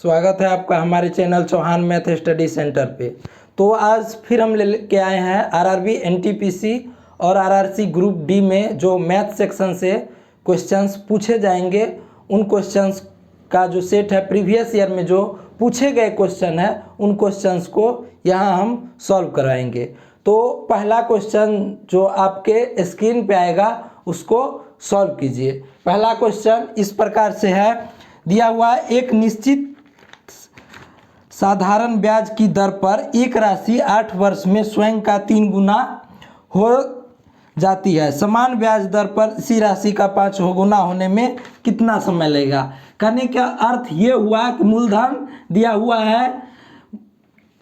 स्वागत है आपका हमारे channel Chauhan math study centre पे। तो आज फिर हम लेके आए हैं आरआरबी एनटीपीसी और आरआरसी ग्रुप डी में जो मैथ सेक्शन से क्वेश्चंस पूछे जाएंगे, उन क्वेश्चंस का जो सेट है प्रीवियस ईयर में जो पूछे गए क्वेश्चन है उन क्वेश्चंस को यहाँ हम सॉल्व कराएंगे। तो पहला क्वेश्चन जो आपके स्क्रीन पे आएगा उसको सॉल्व कीजिए। पहला क्वेश्चन इस प्रकार से है, दिया हुआ एक निश्चित साधारण ब्याज की दर पर एक राशि 8 वर्ष में स्वयं का 3 गुना हो जाती है। समान ब्याज दर पर इसी राशि का 5 गुना होने में कितना समय लगेगा। कहने का अर्थ ये हुआ कि मूलधन दिया हुआ है,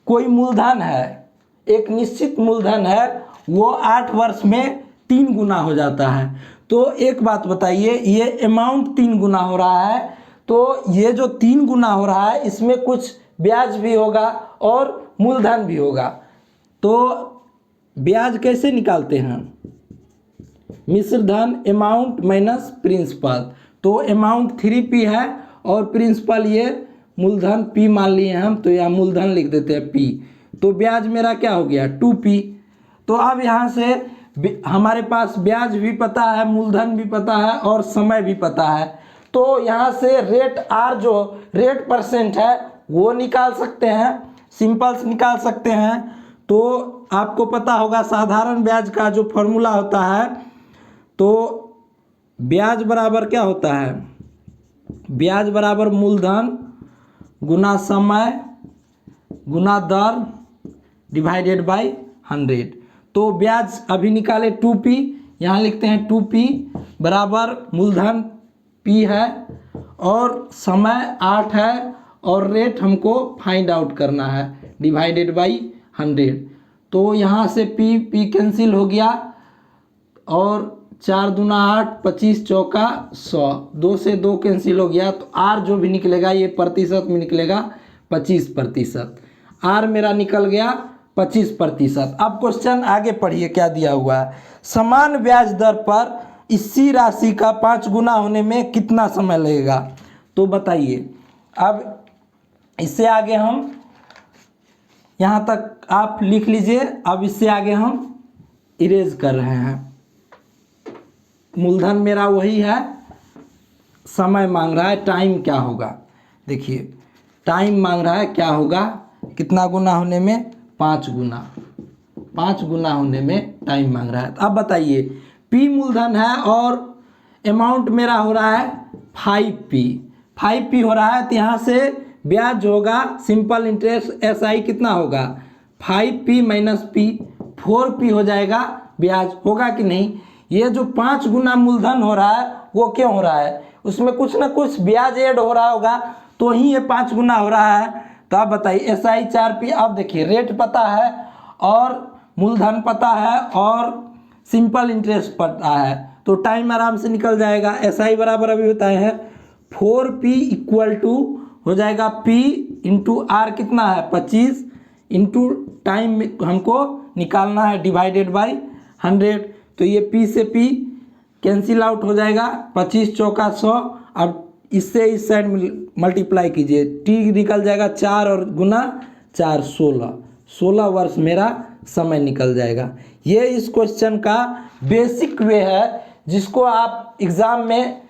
कोई मूलधन है, एक निश्चित मूलधन है, वो 8 वर्ष में 3 गुना हो जाता है। तो एक बात बताइए, ये अमाउंट 3 गुना हो रहा है, तो ये जो 3 गुना हो रहा है इसमें कुछ ब्याज भी होगा और मूलधन भी होगा। तो ब्याज कैसे निकालते हैं? मिश्र धन अमाउंट माइनस प्रिंसिपल। तो अमाउंट 3P है और प्रिंसिपल ये मूलधन P मान लिए हम, तो यहाँ मूलधन लिख देते हैं P। तो ब्याज मेरा क्या हो गया 2P। तो अब यहाँ से हमारे पास ब्याज भी पता है, मूलधन भी पता है और समय भी पता है। तो यहाँ से रेट R जो रेट परसेंट है वो निकाल सकते हैं, सिंपल्स निकाल सकते हैं। तो आपको पता होगा साधारण ब्याज का जो फॉर्मूला होता है, तो ब्याज बराबर क्या होता है, ब्याज बराबर मूलधन गुना समय गुना दर डिवाइडेड बाय 100। तो ब्याज अभी निकाले 2P, यहाँ लिखते हैं 2P बराबर मूलधन P है और समय 8 है और रेट हमको फाइंड आउट करना है डिवाइडेड बाई 100। तो यहाँ से P कैंसिल हो गया और 4 दूना 8, 25 चौका 100, 2 से 2 कैंसिल हो गया। तो R जो भी निकलेगा ये प्रतिशत में निकलेगा 25%। R मेरा निकल गया 25%। अब क्वेश्चन आगे पढ़िए क्या दिया हुआ है। समान ब्याज दर पर इसी राशि का 5 गुना होने में कितना समय लगेगा। तो बताइए, अब इससे आगे हम यहाँ तक आप लिख लीजिए। अब इससे आगे हम इरेज कर रहे हैं। मूलधन मेरा वही है, समय मांग रहा है, टाइम क्या होगा। देखिए टाइम मांग रहा है, क्या होगा, कितना गुना होने में 5 गुना, 5 गुना होने में टाइम मांग रहा है। अब बताइए P मूलधन है और अमाउंट मेरा हो रहा है 5P हो रहा है। तो यहाँ से ब्याज होगा सिंपल इंटरेस्ट SI कितना होगा 5P माइनस P, 4P हो जाएगा ब्याज, होगा कि नहीं। ये जो 5 गुना मूलधन हो रहा है वो क्यों हो रहा है, उसमें कुछ ना कुछ ब्याज ऐड हो रहा होगा, तो ही ये 5 गुना हो रहा है। तो आप बताइए SI 4P। अब देखिए रेट पता है और मूलधन पता है और सिंपल इंटरेस्ट पता है, तो टाइम आराम से निकल जाएगा। SI बराबर अभी बताए हैं 4P इक्वल टू हो जाएगा P इंटू R कितना है 25 इंटू टाइम हमको निकालना है डिवाइडेड बाई 100। तो ये P से P कैंसिल आउट हो जाएगा, 25 चौका 100। अब इससे इस साइड मल्टीप्लाई कीजिए, T निकल जाएगा 4 और गुना 4 16 वर्ष मेरा समय निकल जाएगा। ये इस क्वेश्चन का बेसिक वे है जिसको आप एग्ज़ाम में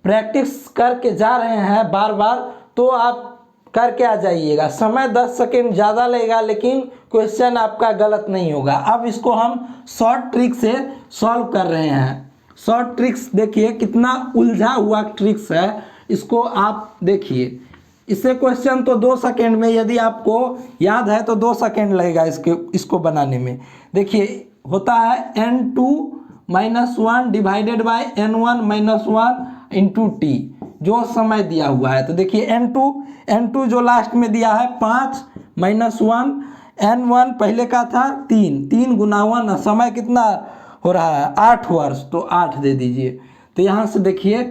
प्रैक्टिस करके जा रहे हैं बार बार, तो आप करके आ जाइएगा। समय 10 सेकेंड ज़्यादा लगेगा लेकिन क्वेश्चन आपका गलत नहीं होगा। अब इसको हम शॉर्ट ट्रिक से सॉल्व कर रहे हैं। शॉर्ट ट्रिक्स देखिए कितना उलझा हुआ ट्रिक्स है, इसको आप देखिए। इससे क्वेश्चन तो 2 सेकेंड में, यदि आपको याद है तो 2 सेकेंड लगेगा इसको बनाने में। देखिए होता है N2 minus 1 divided by N1 minus 1 into T, जो समय दिया हुआ है। तो देखिए N2 जो लास्ट में दिया है 5 माइनस 1, N1 पहले का था 3 गुना 1, समय कितना हो रहा है 8 वर्ष, तो 8 दे दीजिए। तो यहाँ से देखिए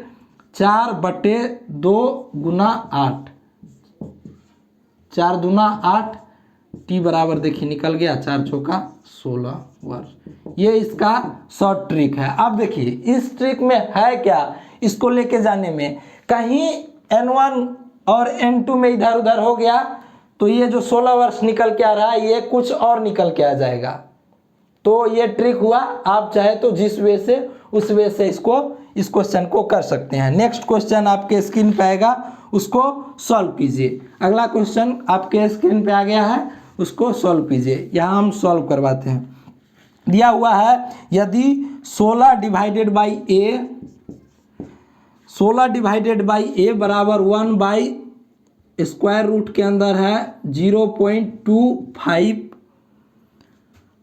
4/2 गुना 8, 4 दूना 8, T बराबर देखिए निकल गया 4 चौका 16 वर्ष। ये इसका शॉर्ट ट्रिक है। अब देखिए इस ट्रिक में है क्या, इसको लेके जाने में कहीं N1 और N2 में इधर उधर हो गया तो ये जो 16 वर्ष निकल के आ रहा है ये कुछ और निकल के आ जाएगा। तो ये ट्रिक हुआ, आप चाहे तो जिस वे से उस वे से इस क्वेश्चन को कर सकते हैं। नेक्स्ट क्वेश्चन आपके स्क्रीन पे आएगा, उसको सॉल्व कीजिए। अगला क्वेश्चन आपके स्क्रीन पे आ गया है, उसको सॉल्व कीजिए। यहाँ हम सॉल्व करवाते हैं। दिया हुआ है यदि 16 डिवाइडेड बाई ए बराबर 1 बाई स्क्वायर रूट के अंदर है 0.25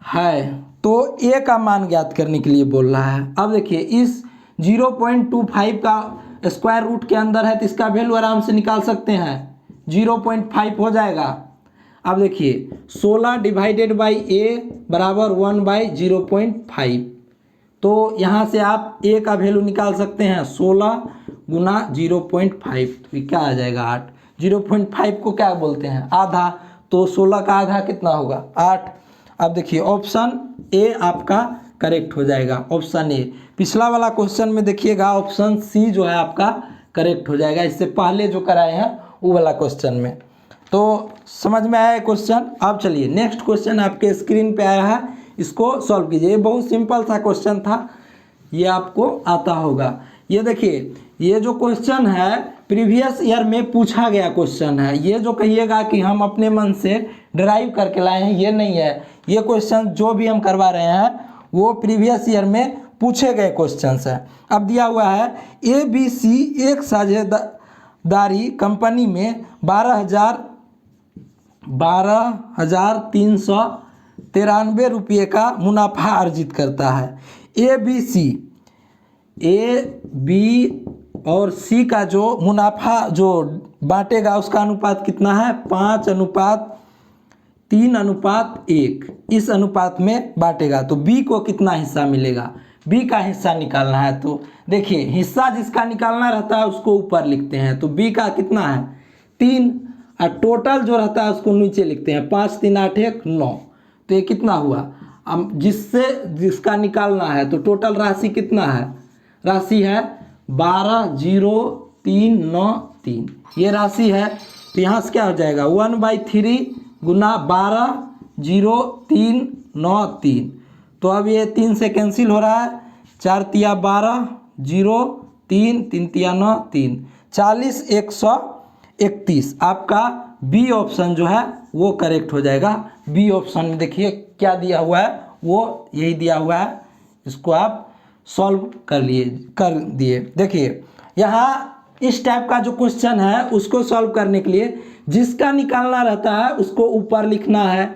है, तो ए का मान ज्ञात करने के लिए बोल रहा है। अब देखिए इस 0.25 का स्क्वायर रूट के अंदर है तो इसका वैल्यू आराम से निकाल सकते हैं, 0.5 हो जाएगा। अब देखिए 16 डिवाइडेड बाई ए बराबर 1 बाई 0.5, तो यहाँ से आप ए का वैल्यू निकाल सकते हैं 16 गुना 0.5, तो ये क्या आ जाएगा 8। 0.5 को क्या बोलते हैं, आधा, तो 16 का आधा कितना होगा 8। अब देखिए ऑप्शन ए आपका करेक्ट हो जाएगा, ऑप्शन ए। पिछला वाला क्वेश्चन में देखिएगा ऑप्शन सी जो है आपका करेक्ट हो जाएगा, इससे पहले जो कराए हैं वो वाला क्वेश्चन में। तो समझ में आया क्वेश्चन। अब चलिए नेक्स्ट क्वेश्चन आपके स्क्रीन पे आया है, इसको सॉल्व कीजिए। ये बहुत सिंपल सा क्वेश्चन था, ये आपको आता होगा। ये देखिए ये जो क्वेश्चन है प्रीवियस ईयर में पूछा गया क्वेश्चन है। ये जो कहिएगा कि हम अपने मन से ड्राइव करके लाए हैं, ये नहीं है। ये क्वेश्चन जो भी हम करवा रहे हैं वो प्रीवियस ईयर में पूछे गए क्वेश्चंस हैं। अब दिया हुआ है ABC एक साझेदारी कंपनी में 12,393 रुपये का मुनाफा अर्जित करता है। ए बी और सी का जो मुनाफा जो बांटेगा उसका अनुपात कितना है, 5:3:1 इस अनुपात में बांटेगा। तो बी को कितना हिस्सा मिलेगा, बी का हिस्सा निकालना है। तो देखिए हिस्सा जिसका निकालना रहता है उसको ऊपर लिखते हैं, तो बी का कितना है 3, और टोटल जो रहता है उसको नीचे लिखते हैं, 5 3 8 1 9। तो ये कितना हुआ, अब जिसका निकालना है तो टोटल राशि कितना है, राशि है 12,0393 ये राशि है। तो यहाँ से क्या हो जाएगा 1/3 गुना 12,0393। तो अब ये 3 से कैंसिल हो रहा है, 4 तिया 12, 0 3 3 तिया 9 3, 40,131 आपका बी ऑप्शन जो है वो करेक्ट हो जाएगा। बी ऑप्शन में देखिए क्या दिया हुआ है, वो यही दिया हुआ है, इसको आप सॉल्व कर दिए। देखिए यहाँ इस टाइप का जो क्वेश्चन है उसको सॉल्व करने के लिए जिसका निकालना रहता है उसको ऊपर लिखना है,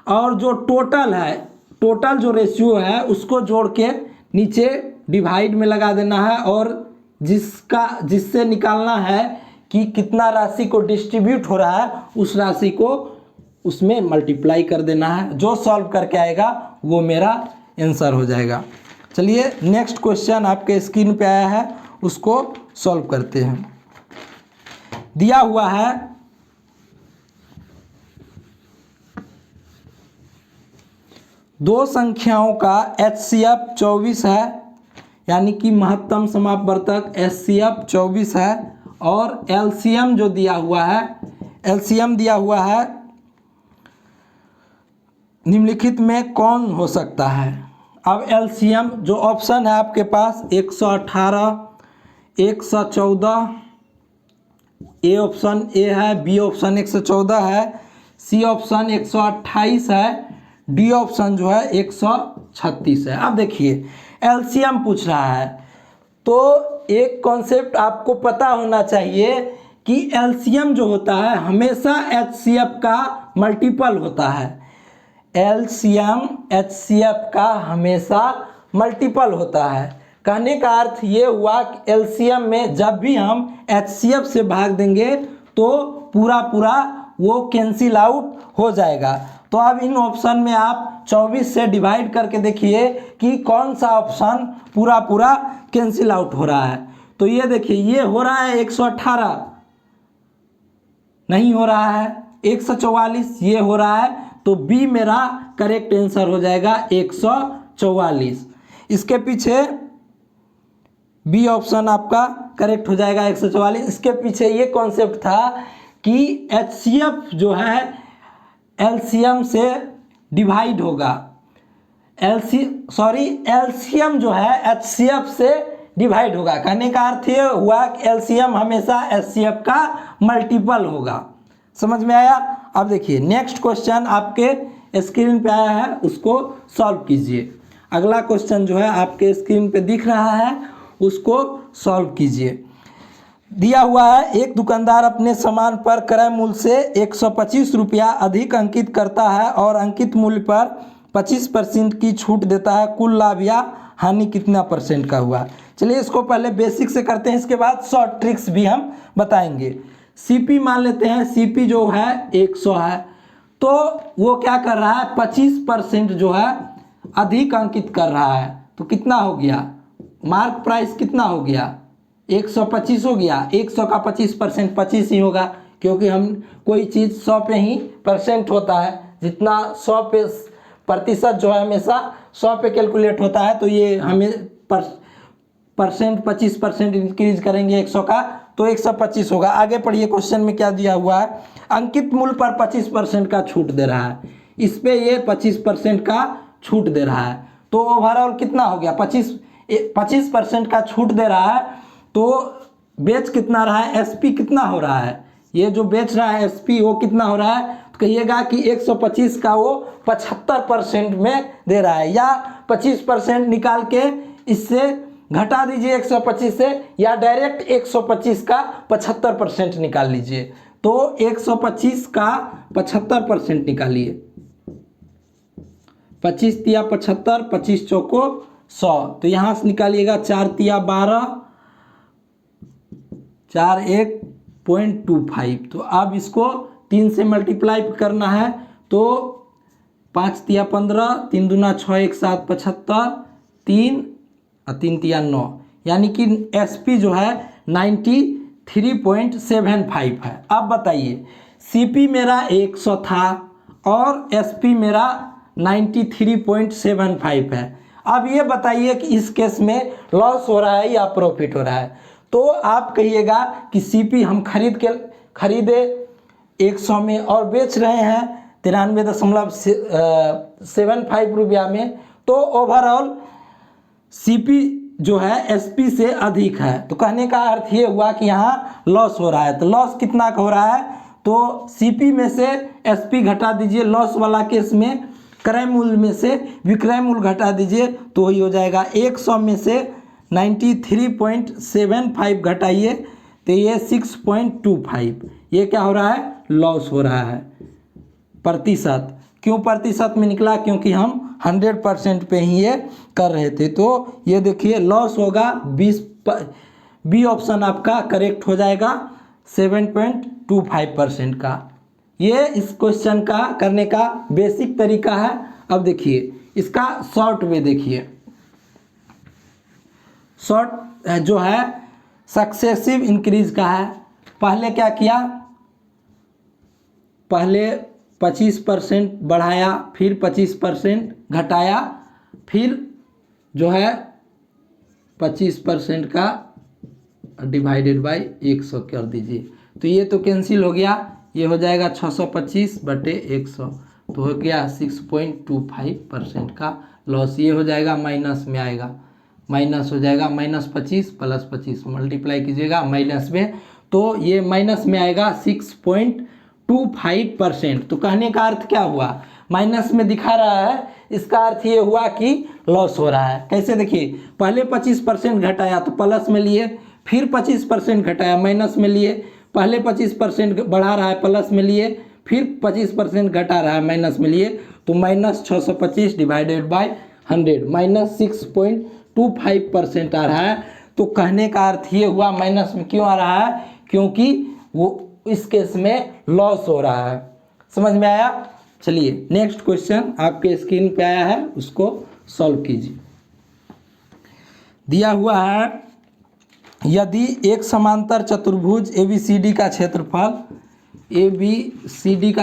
और जो टोटल है, टोटल जो रेशियो है उसको जोड़ के नीचे डिवाइड में लगा देना है, और जिससे निकालना है कि कितना राशि को डिस्ट्रीब्यूट हो रहा है उस राशि को उसमें मल्टीप्लाई कर देना है। जो सॉल्व करके आएगा वो मेरा आंसर हो जाएगा। चलिए नेक्स्ट क्वेश्चन आपके स्क्रीन पे आया है, उसको सॉल्व करते हैं। दिया हुआ है दो संख्याओं का HCF 24 है, यानी कि महत्तम समापवर्तक HCF 24 है, और LCM जो दिया हुआ है, LCM दिया हुआ है निम्नलिखित में कौन हो सकता है। अब LCM जो ऑप्शन है आपके पास 118, 114, ए ऑप्शन ए है, बी ऑप्शन 114 है, सी ऑप्शन 128 है, डी ऑप्शन जो है 136 है। अब देखिए LCM पूछ रहा है तो एक कॉन्सेप्ट आपको पता होना चाहिए कि LCM जो होता है हमेशा HCF का मल्टीपल होता है। LCM HCF का हमेशा मल्टीपल होता है। कहने का अर्थ ये हुआ कि LCM में जब भी हम HCF से भाग देंगे तो पूरा वो कैंसिल आउट हो जाएगा। तो अब इन ऑप्शन में आप 24 से डिवाइड करके देखिए कि कौन सा ऑप्शन पूरा कैंसिल आउट हो रहा है। तो ये देखिए ये हो रहा है 118, नहीं हो रहा है 144, ये हो रहा है, तो बी मेरा करेक्ट आंसर हो जाएगा 144। इसके पीछे बी ऑप्शन आपका करेक्ट हो जाएगा 144। इसके पीछे ये कॉन्सेप्ट था कि एचसीएफ जो है एलसीएम से डिवाइड होगा, एलसीएम जो है एचसीएफ से डिवाइड होगा। कहने का अर्थ ये हुआ कि एलसीएम हमेशा एचसीएफ का मल्टीपल होगा। समझ में आया? अब देखिए नेक्स्ट क्वेश्चन आपके स्क्रीन पे आया है, उसको सॉल्व कीजिए। अगला क्वेश्चन जो है आपके स्क्रीन पे दिख रहा है, उसको सॉल्व कीजिए। दिया हुआ है एक दुकानदार अपने सामान पर क्रय मूल्य से 125 रुपया अधिक अंकित करता है और अंकित मूल्य पर 25% की छूट देता है। कुल लाभ या हानि कितना परसेंट का हुआ? चलिए इसको पहले बेसिक से करते हैं, इसके बाद शॉर्ट ट्रिक्स भी हम बताएंगे। सीपी मान लेते हैं, सीपी जो है 100 है, तो वो क्या कर रहा है 25% जो है अधिक अंकित कर रहा है, तो कितना हो गया? मार्क प्राइस कितना हो गया? 125 हो गया। 100 का 25% 25 ही होगा, क्योंकि हम कोई चीज़ 100 पे ही परसेंट होता है, जितना 100 पे प्रतिशत जो है हमेशा 100 पे कैलकुलेट होता है, तो ये हमें परसेंट 25% इंक्रीज करेंगे 100 का, तो 125 होगा। आगे पढ़िए क्वेश्चन में क्या दिया हुआ है। अंकित मूल्य पर 25% का छूट दे रहा है, इस पे ये 25% का छूट दे रहा है, तो ओवरऑल कितना हो गया? 25% का छूट दे रहा है, तो बेच कितना रहा है? एसपी कितना हो रहा है? ये जो बेच रहा है एसपी वो कितना हो रहा है? तो कहिएगा कि 125 का वो 75% में दे रहा है, या 25% निकाल के इससे घटा दीजिए 125 से, या डायरेक्ट 125 का 75% निकाल लीजिए। तो 125 का 75% निकालिए। 25 तिया 75, 25 चौको 100, तो यहाँ से निकालिएगा 4 तिया 12, 4 1.25। तो अब इसको 3 से मल्टीप्लाई करना है, तो 5 तिया 15, 3 दूना 6, 1 7 75, 3 और 3 तिया 9, यानी कि एसपी जो है 93.75 है। अब बताइए सीपी मेरा 100 था और एसपी मेरा 93.75 है। अब ये बताइए कि इस केस में लॉस हो रहा है या प्रॉफिट हो रहा है? तो आप कहिएगा कि सीपी हम खरीदे 100 में और बेच रहे हैं 93.75 रुपया में, तो ओवरऑल सीपी जो है एसपी से अधिक है। तो कहने का अर्थ ये हुआ कि यहाँ लॉस हो रहा है। तो लॉस कितना का हो रहा है? तो सीपी में से एसपी घटा दीजिए, लॉस वाला केस में क्रय मूल्य में से विक्रय मूल्य घटा दीजिए, तो वही हो जाएगा 100 में से 93.75 घटाइए, तो ये 6.25। ये क्या हो रहा है? लॉस हो रहा है। प्रतिशत क्यों प्रतिशत में निकला? क्योंकि हम 100% पे ही ये कर रहे थे, तो ये देखिए लॉस होगा 20। बी ऑप्शन आपका करेक्ट हो जाएगा 7.25% का। ये इस क्वेश्चन का करने का बेसिक तरीका है। अब देखिए इसका शॉर्ट वे देखिए। शॉर्ट जो है सक्सेसिव इंक्रीज का है। पहले क्या किया? पहले 25% बढ़ाया, फिर 25% घटाया, फिर जो है 25% का डिवाइडेड बाय 100 कर दीजिए, तो ये तो कैंसिल हो गया। ये हो जाएगा 625/100, तो हो गया 6.25% का लॉस। ये हो जाएगा माइनस में आएगा, माइनस हो जाएगा -25 + 25 मल्टीप्लाई कीजिएगा माइनस में, तो ये माइनस में आएगा 6.25%। तो कहने का अर्थ क्या हुआ? माइनस में दिखा रहा है, इसका अर्थ ये हुआ कि लॉस हो रहा है। कैसे? देखिए पहले 25% घटाया तो प्लस में लिए, फिर 25% घटाया माइनस में लिए, पहले 25% बढ़ा रहा है प्लस में लिए, फिर 25% घटा रहा है माइनस में लिए, तो -625 डिवाइडेड बाय 100 -6.25% आ रहा है। तो कहने का अर्थ ये हुआ माइनस में क्यों आ रहा है? क्योंकि वो इस केस में लॉस हो रहा है। समझ में आया? चलिए नेक्स्ट क्वेश्चन आपके स्क्रीन पे आया है, उसको सॉल्व कीजिए। दिया हुआ है यदि एक समांतर चतुर्भुज ABCD का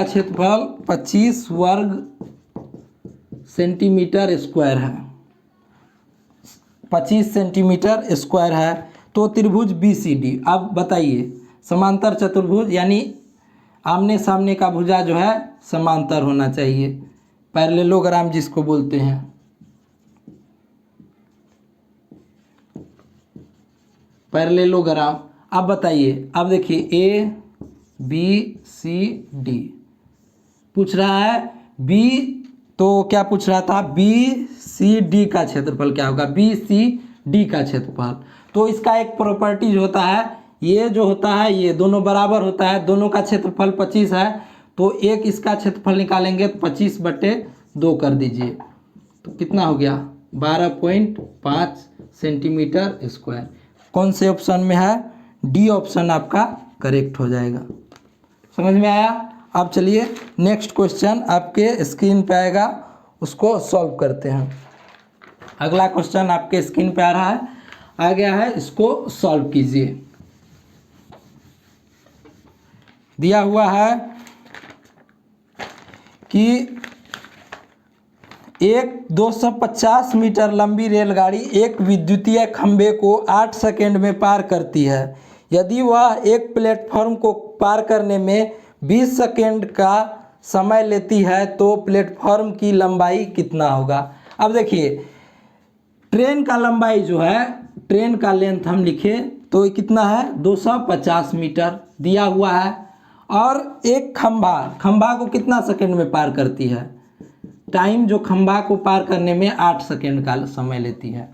क्षेत्रफल 25 वर्ग सेंटीमीटर स्क्वायर है, 25 सेंटीमीटर स्क्वायर है। तो त्रिभुज BCD, अब बताइए समांतर चतुर्भुज यानी आमने सामने का भुजा जो है समांतर होना चाहिए, पैरेललोग्राम जिसको बोलते हैं। पैरेललोग्राम। अब बताइए, अब देखिए ABCD पूछ रहा है B, तो क्या पूछ रहा था BCD का क्षेत्रफल क्या होगा, BCD का क्षेत्रफल। तो इसका एक प्रॉपर्टीज होता है, ये जो होता है ये दोनों बराबर होता है, दोनों का क्षेत्रफल 25 है, तो एक इसका क्षेत्रफल निकालेंगे तो 25/2 कर दीजिए, तो कितना हो गया 12.5 सेंटीमीटर स्क्वायर। कौन से ऑप्शन में है, डी ऑप्शन आपका करेक्ट हो जाएगा। समझ में आया। अब चलिए नेक्स्ट क्वेश्चन आपके स्क्रीन पे आएगा, उसको सॉल्व करते हैं। अगला क्वेश्चन आपके स्क्रीन पे आ गया है, इसको सॉल्व कीजिए। दिया हुआ है कि एक 250 मीटर लंबी रेलगाड़ी एक विद्युतीय खंभे को 8 सेकंड में पार करती है। यदि वह एक प्लेटफॉर्म को पार करने में 20 सेकंड का समय लेती है तो प्लेटफॉर्म की लंबाई कितना होगा। अब देखिए ट्रेन का लंबाई जो है, ट्रेन का लेंथ हम लिखे तो ये कितना है 250 मीटर दिया हुआ है, और एक खंभा को कितना सेकंड में पार करती है, टाइम जो खंभा को पार करने में 8 सेकंड का समय लेती है।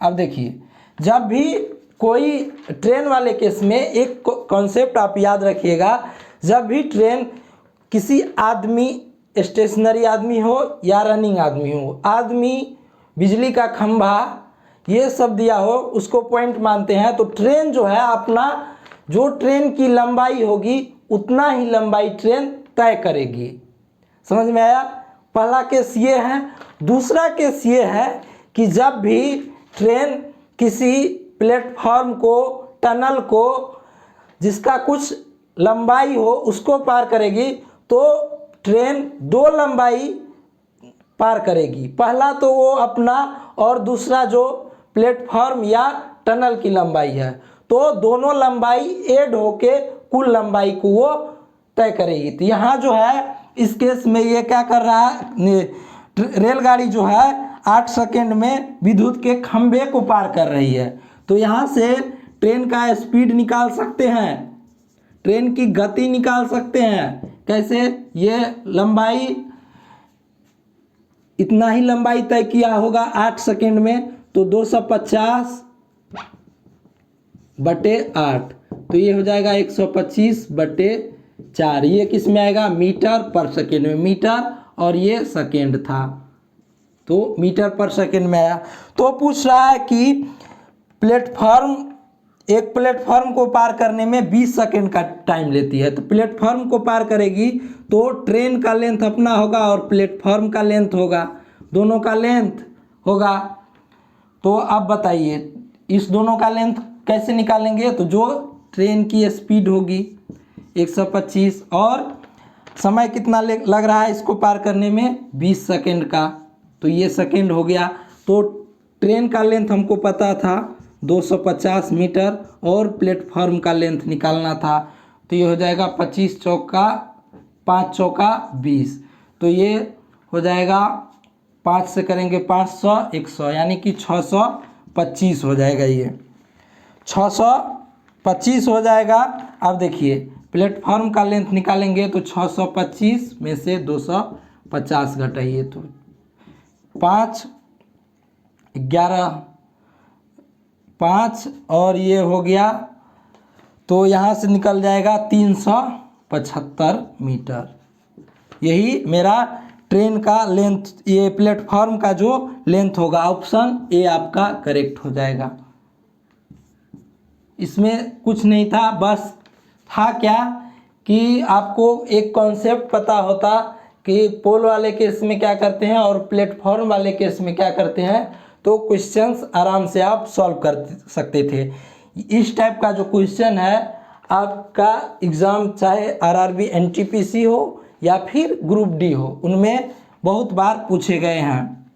अब देखिए जब भी कोई ट्रेन वाले केस में एक कॉन्सेप्ट आप याद रखिएगा, जब भी ट्रेन किसी आदमी, स्टेशनरी आदमी हो या रनिंग आदमी हो, आदमी, बिजली का खंभा, ये सब दिया हो उसको पॉइंट मानते हैं, तो ट्रेन जो है अपना जो ट्रेन की लंबाई होगी उतना ही लंबाई ट्रेन तय करेगी। समझ में आया। पहला केस ये है। दूसरा केस ये है कि जब भी ट्रेन किसी प्लेटफॉर्म को, टनल को, जिसका कुछ लंबाई हो उसको पार करेगी तो ट्रेन दो लंबाई पार करेगी। पहला तो वो अपना, और दूसरा जो प्लेटफॉर्म या टनल की लंबाई है, तो दोनों लंबाई ऐड होके कुल लंबाई को वो तय करेगी। तो यहाँ जो है इस केस में ये क्या कर रहा है, रेलगाड़ी जो है 8 सेकंड में विद्युत के खंभे को पार कर रही है। तो यहाँ से ट्रेन का स्पीड निकाल सकते हैं, ट्रेन की गति निकाल सकते हैं। कैसे, ये लंबाई, इतना ही लंबाई तय किया होगा 8 सेकंड में, तो 250/8, तो ये हो जाएगा 125/4। ये किस में आएगा, मीटर पर सेकेंड में, मीटर और ये सेकेंड था तो मीटर पर सेकेंड में आया। तो पूछ रहा है कि एक प्लेटफॉर्म को पार करने में 20 सेकेंड का टाइम लेती है। तो प्लेटफॉर्म को पार करेगी तो ट्रेन का लेंथ अपना होगा और प्लेटफॉर्म का लेंथ होगा, दोनों का लेंथ होगा। तो अब बताइए इस दोनों का लेंथ कैसे निकालेंगे। तो जो ट्रेन की स्पीड होगी 125 और समय कितना लग रहा है इसको पार करने में 20 सेकेंड का, तो ये सेकेंड हो गया। तो ट्रेन का लेंथ हमको पता था 250 मीटर और प्लेटफॉर्म का लेंथ निकालना था, तो ये हो जाएगा 25 चौका 5 चौका 20, तो ये हो जाएगा 5 से करेंगे 500 100 यानी कि 625 हो जाएगा, ये 625 हो जाएगा। अब देखिए प्लेटफॉर्म का लेंथ निकालेंगे तो 625 में से 250 घटाइए तो 5 11 5 और ये हो गया, तो यहाँ से निकल जाएगा 375 मीटर। यही मेरा ट्रेन का लेंथ, ये प्लेटफॉर्म का जो लेंथ होगा। ऑप्शन ए आपका करेक्ट हो जाएगा। इसमें कुछ नहीं था, बस था क्या कि आपको एक कॉन्सेप्ट पता होता कि पोल वाले केस में क्या करते हैं और प्लेटफॉर्म वाले केस में क्या करते हैं, तो क्वेश्चंस आराम से आप सॉल्व कर सकते थे। इस टाइप का जो क्वेश्चन है आपका एग्ज़ाम चाहे आरआरबी एनटीपीसी हो या फिर ग्रुप डी हो, उनमें बहुत बार पूछे गए हैं।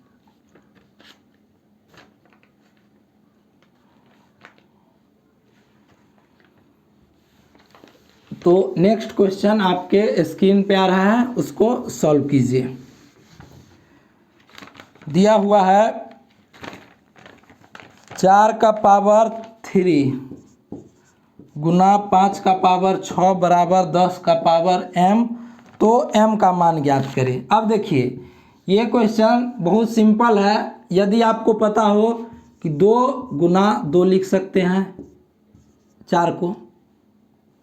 तो नेक्स्ट क्वेश्चन आपके स्क्रीन पे आ रहा है, उसको सॉल्व कीजिए। दिया हुआ है 4 का पावर 3 गुना 5 का पावर 6 बराबर 10 का पावर m, तो m का मान ज्ञात करें। अब देखिए ये क्वेश्चन बहुत सिंपल है। यदि आपको पता हो कि 2 गुना 2 लिख सकते हैं 4 को,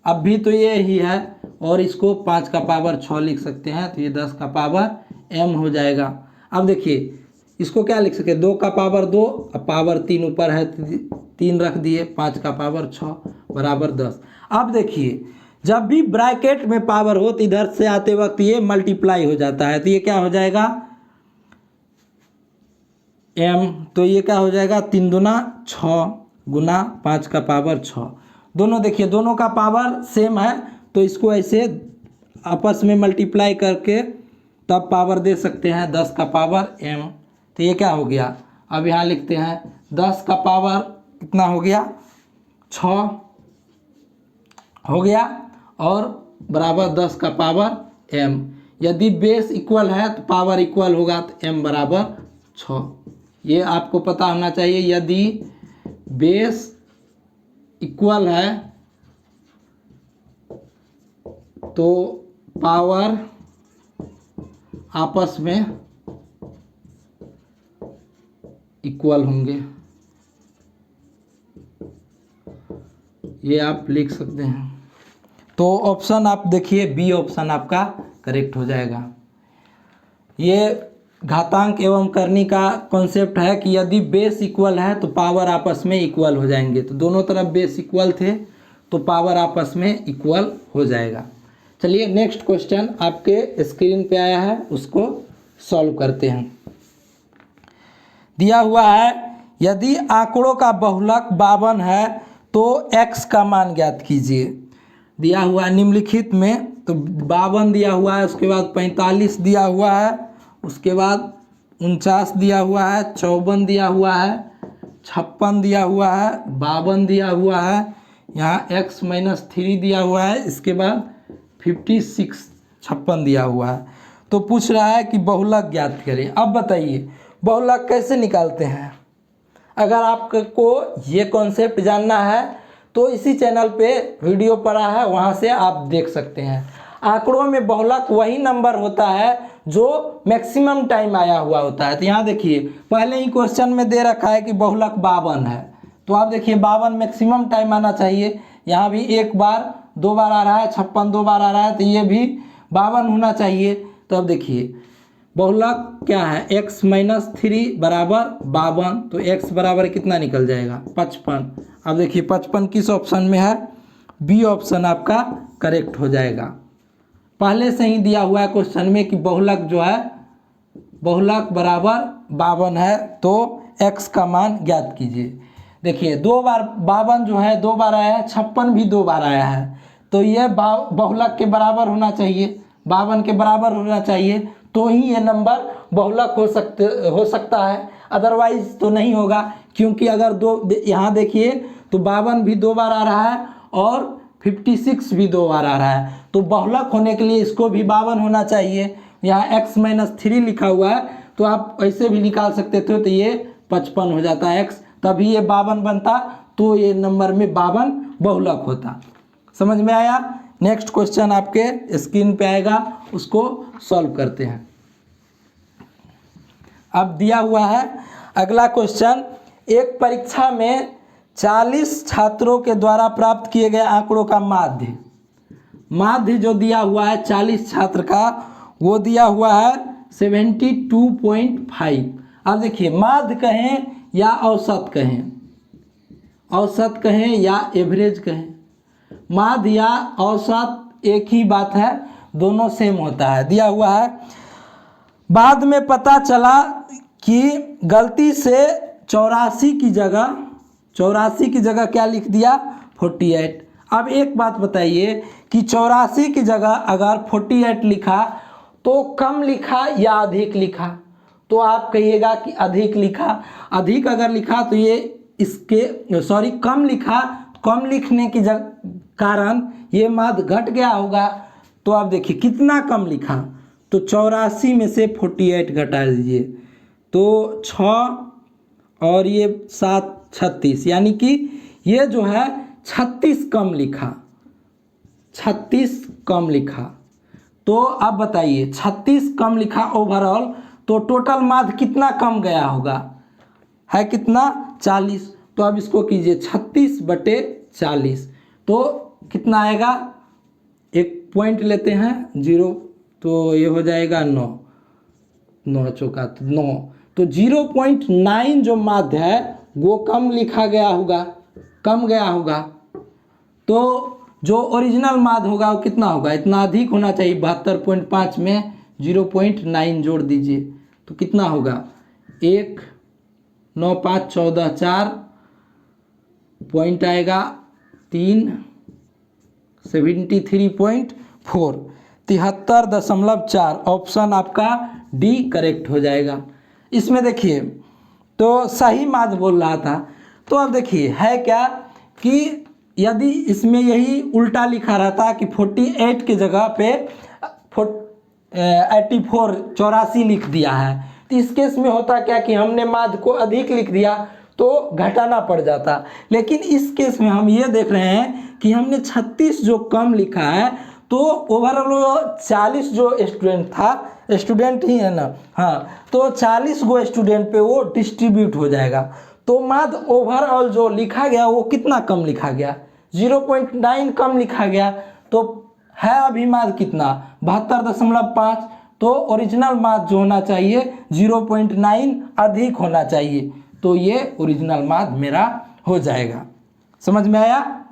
अब भी तो ये ही है, और इसको 5 का पावर 6 लिख सकते हैं, तो ये 10 का पावर m हो जाएगा। अब देखिए इसको क्या लिख सकते हैं, 2 का पावर 2, अब पावर 3 ऊपर है 3 रख दिए, 5 का पावर 6 बराबर 10। अब देखिए जब भी ब्रैकेट में पावर हो तो इधर से आते वक्त ये मल्टीप्लाई हो जाता है, तो ये क्या हो जाएगा m, तो ये क्या हो जाएगा 3 दूना 6 गुना 5 का पावर 6। दोनों देखिए दोनों का पावर सेम है, तो इसको ऐसे आपस में मल्टीप्लाई करके तब पावर दे सकते हैं 10 का पावर m। तो ये क्या हो गया, अब यहाँ लिखते हैं 10 का पावर कितना हो गया 6 हो गया, और बराबर 10 का पावर m। यदि बेस इक्वल है तो पावर इक्वल होगा, तो m बराबर 6। ये आपको पता होना चाहिए, यदि बेस इक्वल है तो पावर आपस में इक्वल होंगे, ये आप लिख सकते हैं। तो ऑप्शन आप देखिए बी ऑप्शन आपका करेक्ट हो जाएगा। ये घातांक एवं करनी का कॉन्सेप्ट है कि यदि बेस इक्वल है तो पावर आपस में इक्वल हो जाएंगे, तो दोनों तरफ बेस इक्वल थे तो पावर आपस में इक्वल हो जाएगा। चलिए नेक्स्ट क्वेश्चन आपके स्क्रीन पे आया है, उसको सॉल्व करते हैं। दिया हुआ है यदि आंकड़ों का बहुलक 52 है तो x का मान ज्ञात कीजिए। दिया हुआ है निम्नलिखित में, तो 52 दिया हुआ है, उसके बाद 45 दिया हुआ है, उसके बाद 49 दिया हुआ है, 54 दिया हुआ है, 56 दिया हुआ है, 52 दिया हुआ है, यहाँ x - 3 दिया हुआ है, इसके बाद 56 56 दिया हुआ है। तो पूछ रहा है कि बहुलक ज्ञात करें। अब बताइए बहुलक कैसे निकालते हैं। अगर आपको ये कॉन्सेप्ट जानना है तो इसी चैनल पे वीडियो पड़ा है, वहाँ से आप देख सकते हैं। आंकड़ों में बहुलक वही नंबर होता है जो मैक्सिमम टाइम आया हुआ होता है। तो यहाँ देखिए पहले ही क्वेश्चन में दे रखा है कि बहुलक 52 है, तो आप देखिए 52 मैक्सिमम टाइम आना चाहिए। यहाँ भी 1 बार 2 बार आ रहा है, 56 2 बार आ रहा है, तो ये भी 52 होना चाहिए। तो अब देखिए बहुलक क्या है, x - 3 बराबर 52, तो x बराबर कितना निकल जाएगा 55। अब देखिए 55 किस ऑप्शन में है, बी ऑप्शन आपका करेक्ट हो जाएगा। पहले से ही दिया हुआ है क्वेश्चन में कि बहुलक जो है बहुलक बराबर 52 है, तो x का मान ज्ञात कीजिए। देखिए 2 बार 52 जो है 2 बार आया है, 56 भी 2 बार आया है, तो ये बहुलक के बराबर होना चाहिए, 52 के बराबर होना चाहिए, तो ही ये नंबर बहुलक हो सकता है, अदरवाइज तो नहीं होगा। क्योंकि अगर यहाँ देखिए तो 52 भी 2 बार आ रहा है और 56 भी 2 बार आ रहा है, तो बहुलक होने के लिए इसको भी 52 होना चाहिए। यहाँ x - 3 लिखा हुआ है, तो आप ऐसे भी निकाल सकते थे, तो ये 55 हो जाता है x, तभी ये 52 बनता, तो ये नंबर में 52 बहुलक होता। समझ में आया। नेक्स्ट क्वेश्चन आपके स्क्रीन पे आएगा, उसको सॉल्व करते हैं। अब दिया हुआ है अगला क्वेश्चन, एक परीक्षा में 40 छात्रों के द्वारा प्राप्त किए गए आंकड़ों का माध्य जो दिया हुआ है 40 छात्र का, वो दिया हुआ है 72.5। अब देखिए माध्य कहें या औसत कहें या एवरेज कहें, माध्य या औसत एक ही बात है, दोनों सेम होता है। दिया हुआ है बाद में पता चला कि गलती से 84 की जगह क्या लिख दिया 48। अब एक बात बताइए कि 84 की जगह अगर 48 लिखा तो कम लिखा या अधिक लिखा, तो आप कहिएगा कि अधिक लिखा। अधिक अगर लिखा तो ये कम लिखा, कम लिखने की कारण ये माद घट गया होगा। तो आप देखिए कितना कम लिखा, तो 84 में से 48 घटा दीजिए तो 6 और ये 7 36, यानी कि ये जो है 36 कम लिखा, 36 कम लिखा। तो आप बताइए 36 कम लिखा ओवरऑल, तो टोटल माद कितना कम गया होगा, है कितना 40। तो अब इसको कीजिए 36/40, तो कितना आएगा, एक पॉइंट लेते हैं 0, तो ये हो जाएगा 9, 9 चौका 9, तो 0.9 जो माध्य है वो कम लिखा गया होगा, कम गया होगा। तो जो ओरिजिनल माध्य होगा वो कितना होगा, इतना अधिक होना चाहिए। 72.5 में 0.9 जोड़ दीजिए तो कितना होगा, 1 9 5 14 4 पॉइंट आएगा 3 73.4 73.4। ऑप्शन आपका डी करेक्ट हो जाएगा। इसमें देखिए तो सही माध्य बोल रहा था। तो अब देखिए है क्या कि यदि इसमें यही उल्टा लिखा रहता कि 48 की जगह पे 84 लिख दिया है, तो इस केस में होता क्या कि हमने माध्य को अधिक लिख दिया तो घटाना पड़ जाता। लेकिन इस केस में हम ये देख रहे हैं कि हमने 36 जो कम लिखा है, तो ओवरऑल 40 जो स्टूडेंट था, स्टूडेंट ही है ना, हाँ, तो 40 गो स्टूडेंट पे वो डिस्ट्रीब्यूट हो जाएगा। तो माध्य ओवरऑल जो लिखा गया वो कितना कम लिखा गया, 0.9 कम लिखा गया। तो है अभी माध्य कितना 72.5, तो ओरिजिनल माध्य जो होना चाहिए 0.9 अधिक होना चाहिए, तो ये ओरिजिनल माध्य मेरा हो जाएगा। समझ में आया।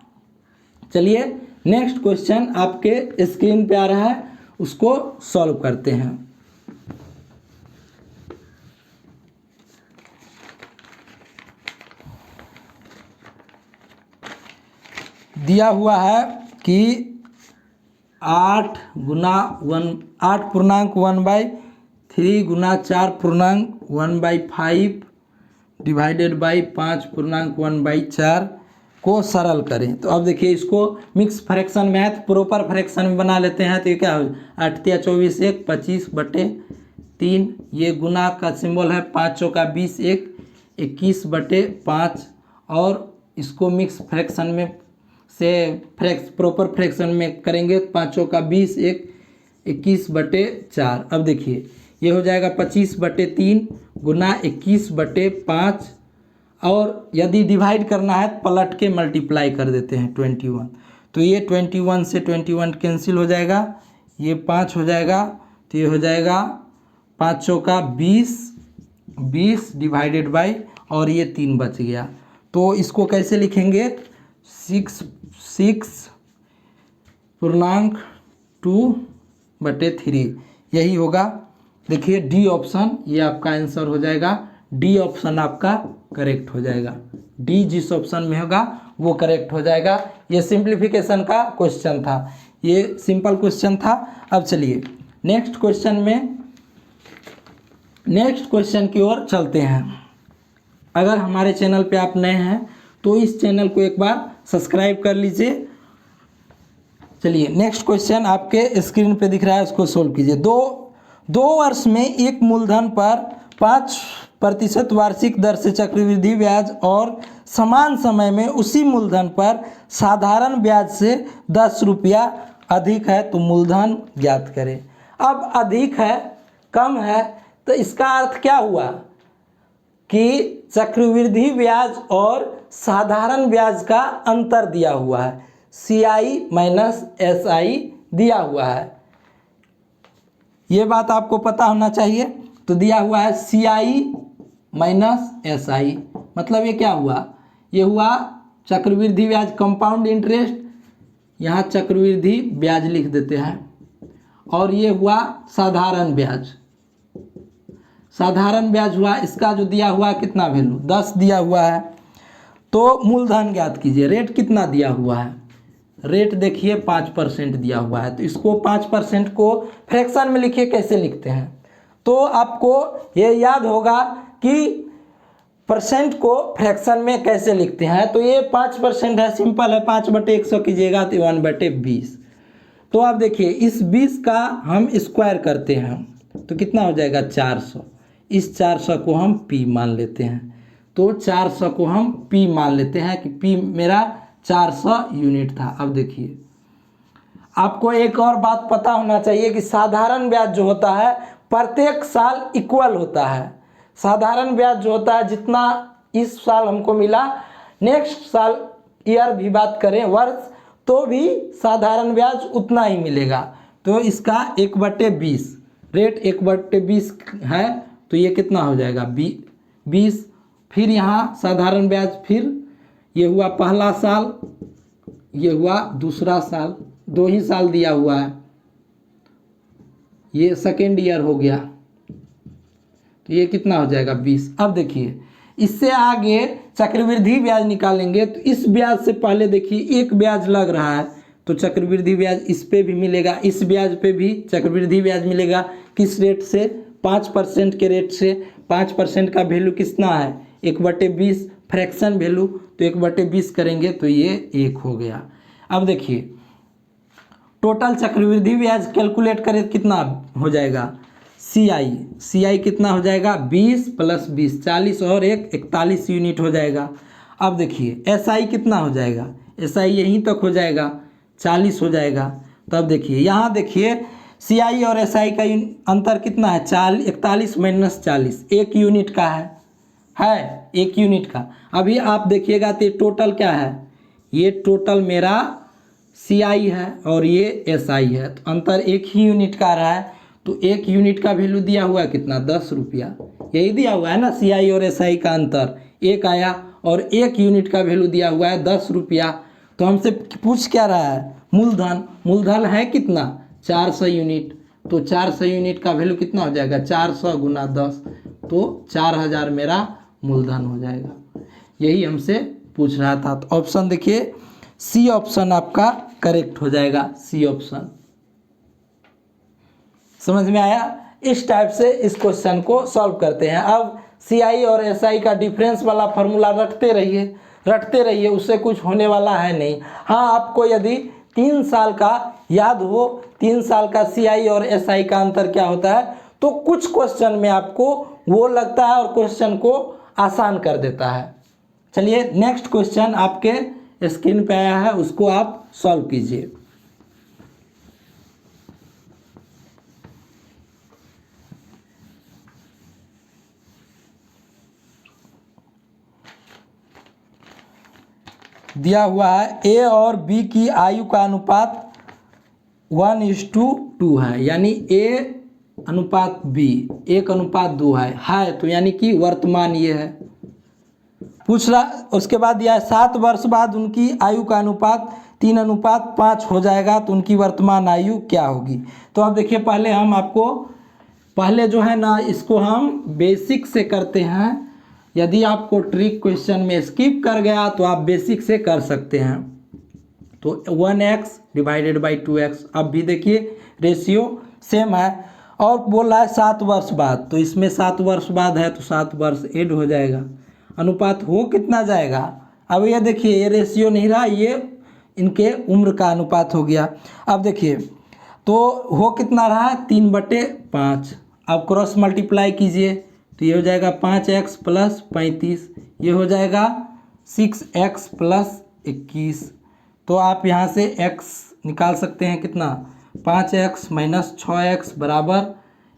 चलिए नेक्स्ट क्वेश्चन आपके स्क्रीन पे आ रहा है, उसको सॉल्व करते हैं। दिया हुआ है कि 8 पूर्णांक 1/3 गुना 4 पूर्णांक 1/5 डिवाइडेड बाई 5 पूर्णांक 1/4 को सरल करें। तो अब देखिए इसको mix fraction math proper fraction में बना लेते हैं। तो ये क्या हो, 8 × 24 1 25/3, ये गुना का सिंबल है, 5 चौका 20 1 21/5, और इसको मिक्स फ्रैक्शन में से प्रॉपर फ्रैक्शन में करेंगे, 5 चौका 20 1 21/4। अब देखिए ये हो जाएगा 25/3 गुना 21/5, और यदि डिवाइड करना है तो पलट के मल्टीप्लाई कर देते हैं 21। तो ये 21 से 21 कैंसिल हो जाएगा, ये 5 हो जाएगा, तो ये हो जाएगा 5 चौका 20 डिवाइडेड बाई, और ये 3 बच गया। तो इसको कैसे लिखेंगे, 6 पूर्णांक 2/3, यही होगा। देखिए डी ऑप्शन ये आपका आंसर हो जाएगा, डी ऑप्शन आपका करेक्ट हो जाएगा। डी जिस ऑप्शन में होगा वो करेक्ट हो जाएगा। ये सिंप्लीफिकेशन का क्वेश्चन था, ये सिंपल क्वेश्चन था। अब चलिए नेक्स्ट क्वेश्चन की ओर चलते हैं। अगर हमारे चैनल पे आप नए हैं तो इस चैनल को एक बार सब्सक्राइब कर लीजिए। चलिए नेक्स्ट क्वेश्चन आपके स्क्रीन पे दिख रहा है, उसको सोल्व कीजिए। दो वर्ष में एक मूलधन पर 5% वार्षिक दर से चक्रवृद्धि ब्याज और समान समय में उसी मूलधन पर साधारण ब्याज से 10 रुपया अधिक है, तो मूलधन ज्ञात करें। अब अधिक है कम है, तो इसका अर्थ क्या हुआ कि चक्रवृद्धि ब्याज और साधारण ब्याज का अंतर दिया हुआ है, CI माइनस SI दिया हुआ है। ये बात आपको पता होना चाहिए। तो दिया हुआ है CI माइनस SI, मतलब ये क्या हुआ, ये हुआ चक्रवृद्धि ब्याज कंपाउंड इंटरेस्ट, यहाँ चक्रवृद्धि ब्याज लिख देते हैं, और ये हुआ साधारण ब्याज। साधारण ब्याज हुआ, इसका जो दिया हुआ कितना वैल्यू 10 दिया हुआ है। तो मूलधन ज्ञात कीजिए, रेट कितना दिया हुआ है, रेट देखिए 5% दिया हुआ है। तो इसको 5% को फ्रैक्शन में लिखिए, कैसे लिखते हैं। तो आपको ये याद होगा कि परसेंट को फ्रैक्शन में कैसे लिखते हैं, तो ये 5% है, सिंपल है, 5/100 कीजिएगा तो 1/20। तो आप देखिए इस 20 का हम स्क्वायर करते हैं तो कितना हो जाएगा 400। इस 400 को हम P मान लेते हैं, तो 400 को हम P मान लेते हैं कि P मेरा 400 यूनिट था। अब देखिए आपको एक और बात पता होना चाहिए कि साधारण ब्याज जो होता है प्रत्येक साल इक्वल होता है। साधारण ब्याज जो होता है जितना इस साल हमको मिला, नेक्स्ट साल ईयर भी बात करें वर्ष, तो भी साधारण ब्याज उतना ही मिलेगा। तो इसका 1/20 रेट 1/20 है, तो ये कितना हो जाएगा 20। फिर यहाँ साधारण ब्याज, फिर ये हुआ पहला साल, ये हुआ दूसरा साल, 2 ही साल दिया हुआ है, ये सेकेंड ईयर हो गया, तो ये कितना हो जाएगा 20। अब देखिए इससे आगे चक्रवृद्धि ब्याज निकालेंगे, तो इस ब्याज से पहले देखिए एक ब्याज लग रहा है, तो चक्रवृद्धि ब्याज इस पे भी मिलेगा, इस ब्याज पे भी चक्रवृद्धि ब्याज मिलेगा। किस रेट से? 5% के रेट से। 5% का वैल्यू कितना है 1/20 फ्रैक्शन वैल्यू, तो 1/20 करेंगे तो ये 1 हो गया। अब देखिए टोटल चक्रवृद्धि ब्याज कैलकुलेट करें कितना हो जाएगा, CI कितना हो जाएगा 20 + 20 40 और 1 41 यूनिट हो जाएगा। अब देखिए SI कितना हो जाएगा, SI यहीं तक हो जाएगा 40 हो जाएगा। तब देखिए यहाँ देखिए CI और SI का अंतर कितना है 41 - 40 1 यूनिट का है 1 यूनिट का। अभी आप देखिएगा तो टोटल क्या है, ये टोटल मेरा CI है और ये SI है, तो अंतर 1 ही यूनिट का रहा है। तो 1 यूनिट का वैल्यू दिया हुआ है कितना 10 रुपया, यही दिया हुआ है ना, CI और SI का अंतर 1 आया और 1 यूनिट का वैल्यू दिया हुआ है 10 रुपया। तो हमसे पूछ क्या रहा है मूलधन है कितना 400 यूनिट, तो 400 यूनिट का वैल्यू कितना हो जाएगा 400 × 10, तो 4000 मेरा मूलधन हो जाएगा। यही हमसे पूछ रहा था। तो ऑप्शन देखिए C ऑप्शन आपका करेक्ट हो जाएगा, C ऑप्शन। समझ में आया? इस टाइप से इस क्वेश्चन को सॉल्व करते हैं। अब CI और SI का डिफरेंस वाला फार्मूला रटते रहिए, उससे कुछ होने वाला है नहीं। हाँ, आपको यदि 3 साल का याद हो, 3 साल का CI और SI का अंतर क्या होता है, तो कुछ क्वेश्चन में आपको वो लगता है और क्वेश्चन को आसान कर देता है। चलिए नेक्स्ट क्वेश्चन आपके स्क्रीन पे आया है, उसको आप सॉल्व कीजिए। दिया हुआ है A और B की आयु का अनुपात 1:2 है, यानी A अनुपात B 1:2 है, तो यानी कि वर्तमान ये है। पूछ रहा, उसके बाद दिया है 7 वर्ष बाद उनकी आयु का अनुपात 3:5 हो जाएगा, तो उनकी वर्तमान आयु क्या होगी। तो अब देखिए पहले जो है ना, इसको हम बेसिक से करते हैं। यदि आपको ट्रिक क्वेश्चन में स्किप कर गया तो आप बेसिक से कर सकते हैं। तो 1x / 2x। अब भी देखिए रेशियो सेम है और बोल रहा है 7 वर्ष बाद, तो इसमें 7 वर्ष बाद है तो 7 वर्ष ऐड हो जाएगा। अनुपात हो कितना जाएगा, अब ये देखिए ये रेशियो नहीं रहा, ये इनके उम्र का अनुपात हो गया। अब देखिए तो हो कितना रहा 3/5। अब क्रॉस मल्टीप्लाई कीजिए तो ये हो जाएगा 5x + 35, ये हो जाएगा 6x + 21। तो आप यहाँ से x निकाल सकते हैं कितना 5x - 6x =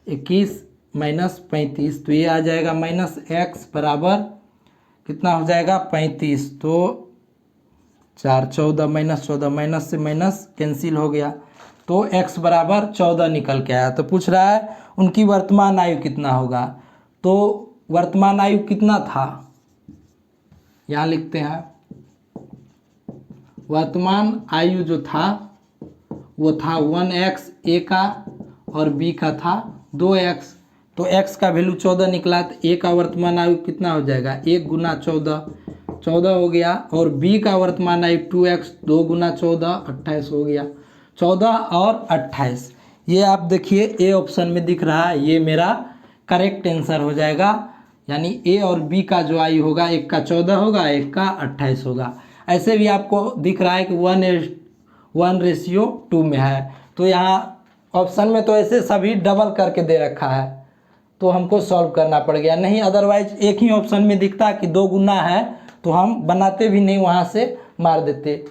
21 - 35, तो ये आ जाएगा -x बराबर कितना हो जाएगा 35। तो 4 14 -14 माइनस से माइनस कैंसिल हो गया, तो x बराबर 14 निकल के आया। तो पूछ रहा है उनकी वर्तमान आयु कितना होगा, तो वर्तमान आयु कितना था यहाँ लिखते हैं। वर्तमान आयु जो था वो था 1x A का और B का था 2x, तो x का वैल्यू 14 निकला, तो A का वर्तमान आयु कितना हो जाएगा 1 × 14 हो गया, और B का वर्तमान आयु 2x 2 × 14 28 हो गया। 14 और 28 ये आप देखिए A ऑप्शन में दिख रहा है, ये मेरा करेक्ट आंसर हो जाएगा। यानी ए और बी का जो आयु होगा, एक का 14 होगा, एक का 28 होगा। ऐसे भी आपको दिख रहा है कि 1:2 में है, तो यहाँ ऑप्शन में तो ऐसे सभी डबल करके दे रखा है, तो हमको सॉल्व करना पड़ गया। नहीं अदरवाइज एक ही ऑप्शन में दिखता कि 2 गुना है तो हम बनाते भी नहीं, वहाँ से मार देते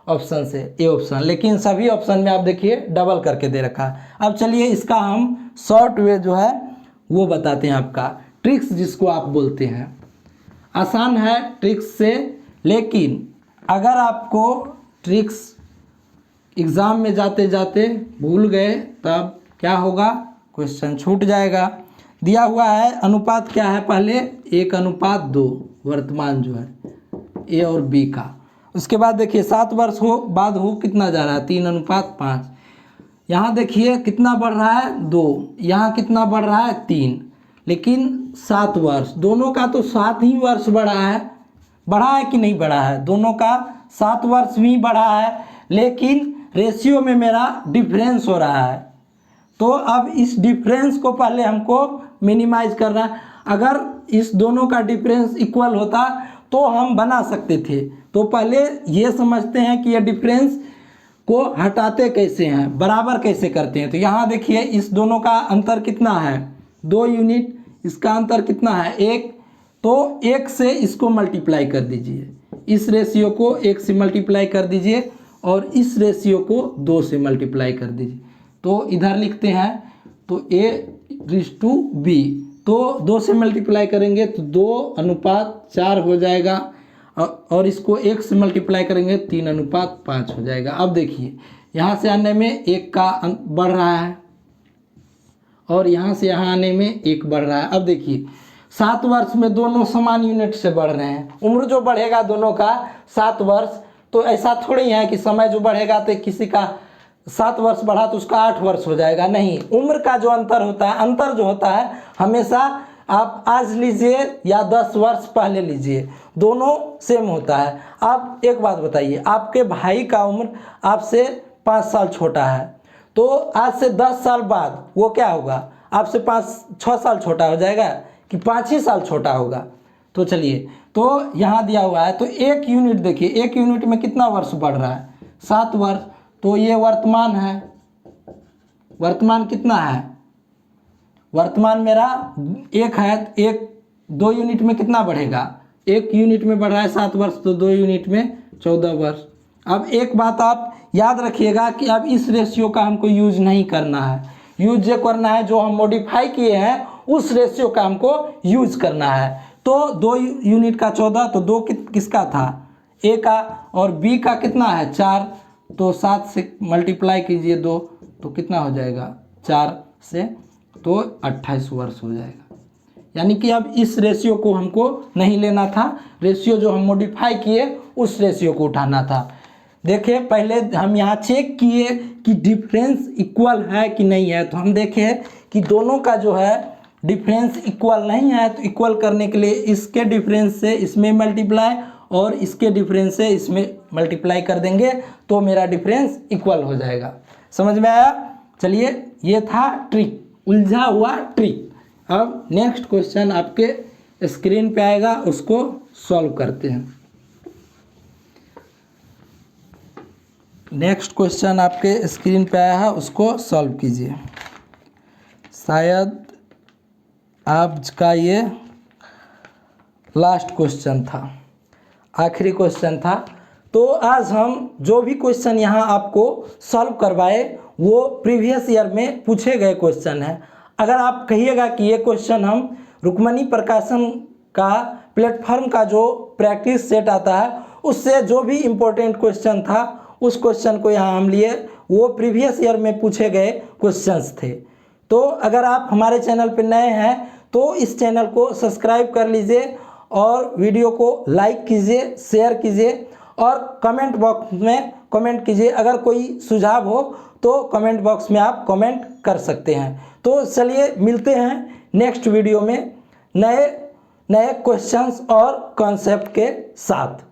ऑप्शन से, ए ऑप्शन। लेकिन सभी ऑप्शन में आप देखिए डबल करके दे रखा है। अब चलिए इसका हम शॉर्ट वे जो है वो बताते हैं, आपका ट्रिक्स जिसको आप बोलते हैं। आसान है ट्रिक्स से, लेकिन अगर आपको ट्रिक्स एग्ज़ाम में जाते जाते भूल गए तब क्या होगा, क्वेश्चन छूट जाएगा। दिया हुआ है अनुपात क्या है, पहले 1:2 वर्तमान जो है ए और बी का। उसके बाद देखिए 7 वर्ष बाद हो कितना जा रहा है, 3:5। यहाँ देखिए कितना बढ़ रहा है 2, यहाँ कितना बढ़ रहा है 3, लेकिन 7 वर्ष दोनों का तो 7 ही वर्ष बढ़ा है कि नहीं बढ़ा है, दोनों का 7 वर्ष भी बढ़ा है, लेकिन रेशियो में मेरा डिफरेंस हो रहा है। तो अब इस डिफरेंस को पहले हमको मिनिमाइज करना है। अगर इस दोनों का डिफरेंस इक्वल होता तो हम बना सकते थे। तो पहले ये समझते हैं कि ये डिफरेंस को हटाते कैसे हैं, बराबर कैसे करते हैं। तो यहाँ देखिए इस दोनों का अंतर कितना है 2 यूनिट, इसका अंतर कितना है 1, तो 1 से इसको मल्टीप्लाई कर दीजिए, इस रेशियो को 1 से मल्टीप्लाई कर दीजिए और इस रेशियो को 2 से मल्टीप्लाई कर दीजिए। तो इधर लिखते हैं तो A/B, तो 2 से मल्टीप्लाई करेंगे तो 2:4 हो जाएगा, और इसको 1 से मल्टीप्लाई करेंगे 3:5 हो जाएगा। अब देखिए यहाँ से आने में 1 का बढ़ रहा है और यहाँ से यहाँ आने में 1 बढ़ रहा है। अब देखिए 7 वर्ष में दोनों समान यूनिट से बढ़ रहे हैं। उम्र जो बढ़ेगा दोनों का 7 वर्ष, तो ऐसा थोड़ी है कि समय जो बढ़ेगा तो किसी का 7 वर्ष बढ़ा तो उसका 8 वर्ष हो जाएगा, नहीं। उम्र का जो अंतर होता है, अंतर जो होता है हमेशा आप आज लीजिए या 10 वर्ष पहले लीजिए, दोनों सेम होता है। आप एक बात बताइए, आपके भाई का उम्र आपसे 5 साल छोटा है, तो आज से 10 साल बाद वो क्या होगा, आपसे 5-6 साल छोटा हो जाएगा कि 5 ही साल छोटा होगा। तो चलिए, तो यहाँ दिया हुआ है तो 1 यूनिट देखिए, 1 यूनिट में कितना वर्ष बढ़ रहा है 7 वर्ष, तो ये वर्तमान है। वर्तमान कितना है, वर्तमान मेरा 1 है, 2 यूनिट में कितना बढ़ेगा, 1 यूनिट में बढ़ रहा है 7 वर्ष, तो 2 यूनिट में 14 वर्ष। अब एक बात आप याद रखिएगा कि अब इस रेशियो का हमको यूज नहीं करना है, यूज जो करना है जो हम मॉडिफाई किए हैं उस रेशियो का हमको यूज करना है। तो 2 यूनिट का 14, तो 2 किसका था ए का, और बी का कितना है 4, तो 7 से मल्टीप्लाई कीजिए 2, तो कितना हो जाएगा 4 से, तो 28 वर्ष हो जाएगा। यानी कि अब इस रेशियो को हमको नहीं लेना था, रेशियो जो हम मॉडिफाई किए उस रेशियो को उठाना था। देखिए पहले हम यहाँ चेक किए कि डिफरेंस इक्वल है कि नहीं है, तो हम देखे कि दोनों का जो है डिफरेंस इक्वल नहीं है। तो इक्वल करने के लिए इसके डिफरेंस से इसमें मल्टीप्लाई और इसके डिफरेंस से इसमें मल्टीप्लाई कर देंगे तो मेरा डिफरेंस इक्वल हो जाएगा। समझ में आया? चलिए, ये था ट्रिक, उलझा हुआ ट्रिक। अब नेक्स्ट क्वेश्चन आपके स्क्रीन पे आएगा, उसको सॉल्व करते हैं। नेक्स्ट क्वेश्चन आपके स्क्रीन पे आया है, उसको सॉल्व कीजिए। शायद आपका ये लास्ट क्वेश्चन था, आखिरी क्वेश्चन था। तो आज हम जो भी क्वेश्चन यहाँ आपको सॉल्व करवाए वो प्रीवियस ईयर में पूछे गए क्वेश्चन हैं। अगर आप कहिएगा कि ये क्वेश्चन हम रुक्मणी प्रकाशन का प्लेटफॉर्म का जो प्रैक्टिस सेट आता है उससे जो भी इम्पोर्टेंट क्वेश्चन था उस क्वेश्चन को यहाँ हम लिए, वो प्रीवियस ईयर में पूछे गए क्वेश्चंस थे। तो अगर आप हमारे चैनल पर नए हैं तो इस चैनल को सब्सक्राइब कर लीजिए और वीडियो को लाइक कीजिए, शेयर कीजिए और कमेंट बॉक्स में कमेंट कीजिए। अगर कोई सुझाव हो तो कमेंट बॉक्स में आप कमेंट कर सकते हैं। तो चलिए मिलते हैं नेक्स्ट वीडियो में नए क्वेश्चंस और कॉन्सेप्ट के साथ।